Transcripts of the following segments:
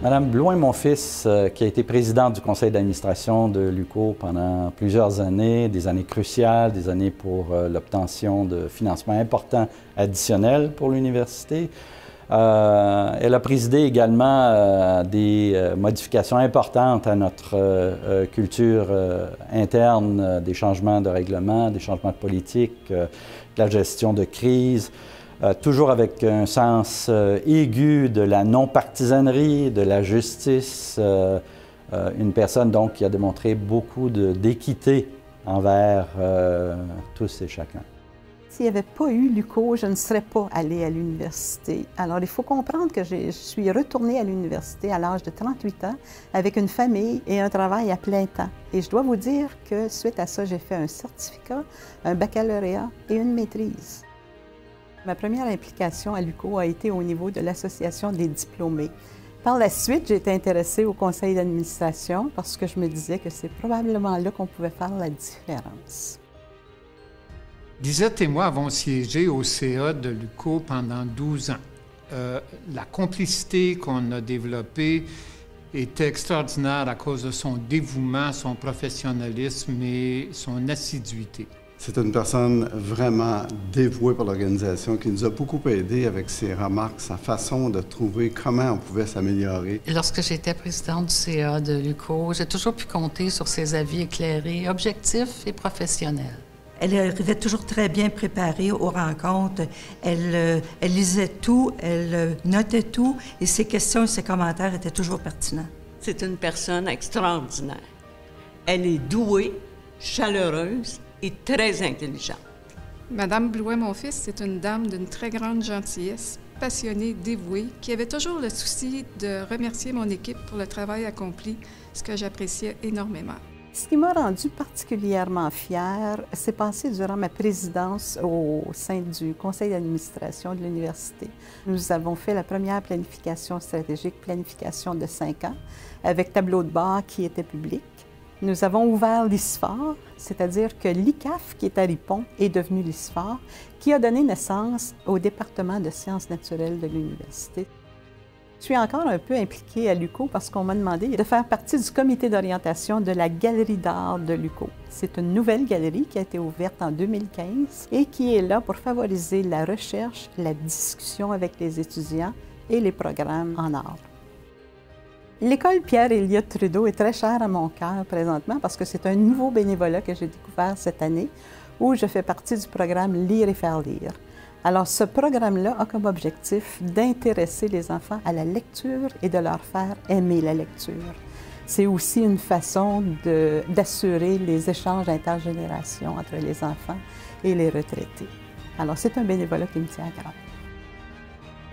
Madame Blouin-Monfils, qui a été présidente du conseil d'administration de l'UQO pendant plusieurs années, des années cruciales, des années pour l'obtention de financements importants additionnels pour l'université. Elle a présidé également des modifications importantes à notre culture interne, des changements de règlement, des changements de politique, de la gestion de crise. Toujours avec un sens aigu de la non-partisanerie, de la justice, une personne donc qui a démontré beaucoup d'équité envers tous et chacun. S'il n'y avait pas eu l'UQO, je ne serais pas allée à l'université. Alors, il faut comprendre que je suis retournée à l'université à l'âge de 38 ans avec une famille et un travail à plein temps. Et je dois vous dire que suite à ça, j'ai fait un certificat, un baccalauréat et une maîtrise. Ma première implication à l'UQO a été au niveau de l'Association des diplômés. Par la suite, j'ai été intéressée au conseil d'administration parce que je me disais que c'est probablement là qu'on pouvait faire la différence. Lisette et moi avons siégé au CA de l'UQO pendant 12 ans. La complicité qu'on a développée était extraordinaire à cause de son dévouement, son professionnalisme et son assiduité. C'est une personne vraiment dévouée pour l'organisation qui nous a beaucoup aidés avec ses remarques, sa façon de trouver comment on pouvait s'améliorer. Lorsque j'étais présidente du CA de l'UQO, j'ai toujours pu compter sur ses avis éclairés, objectifs et professionnels. Elle arrivait toujours très bien préparée aux rencontres. Elle lisait tout, elle notait tout et ses questions et ses commentaires étaient toujours pertinents. C'est une personne extraordinaire. Elle est douée, chaleureuse et très intelligente. Madame Blouin-Monfils, c'est une dame d'une très grande gentillesse, passionnée, dévouée, qui avait toujours le souci de remercier mon équipe pour le travail accompli, ce que j'appréciais énormément. Ce qui m'a rendue particulièrement fière, s'est passé durant ma présidence au sein du conseil d'administration de l'université. Nous avons fait la première planification stratégique, planification de 5 ans, avec tableau de bord qui était public. Nous avons ouvert l'ISFOR, c'est-à-dire que l'ICAF, qui est à Ripon, est devenu l'ISFOR, qui a donné naissance au département de sciences naturelles de l'université. Je suis encore un peu impliquée à l'UQO parce qu'on m'a demandé de faire partie du comité d'orientation de la Galerie d'art de l'UQO. C'est une nouvelle galerie qui a été ouverte en 2015 et qui est là pour favoriser la recherche, la discussion avec les étudiants et les programmes en art. L'école Pierre-Elliott Trudeau est très chère à mon cœur présentement parce que c'est un nouveau bénévolat que j'ai découvert cette année où je fais partie du programme Lire et faire lire. Alors, ce programme-là a comme objectif d'intéresser les enfants à la lecture et de leur faire aimer la lecture. C'est aussi une façon d'assurer les échanges intergénérations entre les enfants et les retraités. Alors, c'est un bénévolat qui me tient à cœur.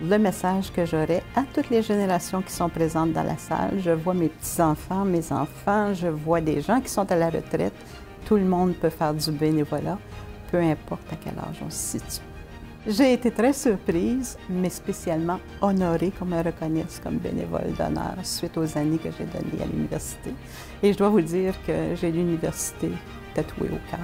Le message que j'aurais à toutes les générations qui sont présentes dans la salle, je vois mes petits-enfants, mes enfants, je vois des gens qui sont à la retraite. Tout le monde peut faire du bénévolat, peu importe à quel âge on se situe. J'ai été très surprise, mais spécialement honorée qu'on me reconnaisse comme bénévole d'honneur suite aux années que j'ai données à l'université. Et je dois vous dire que j'ai l'université tatouée au cœur.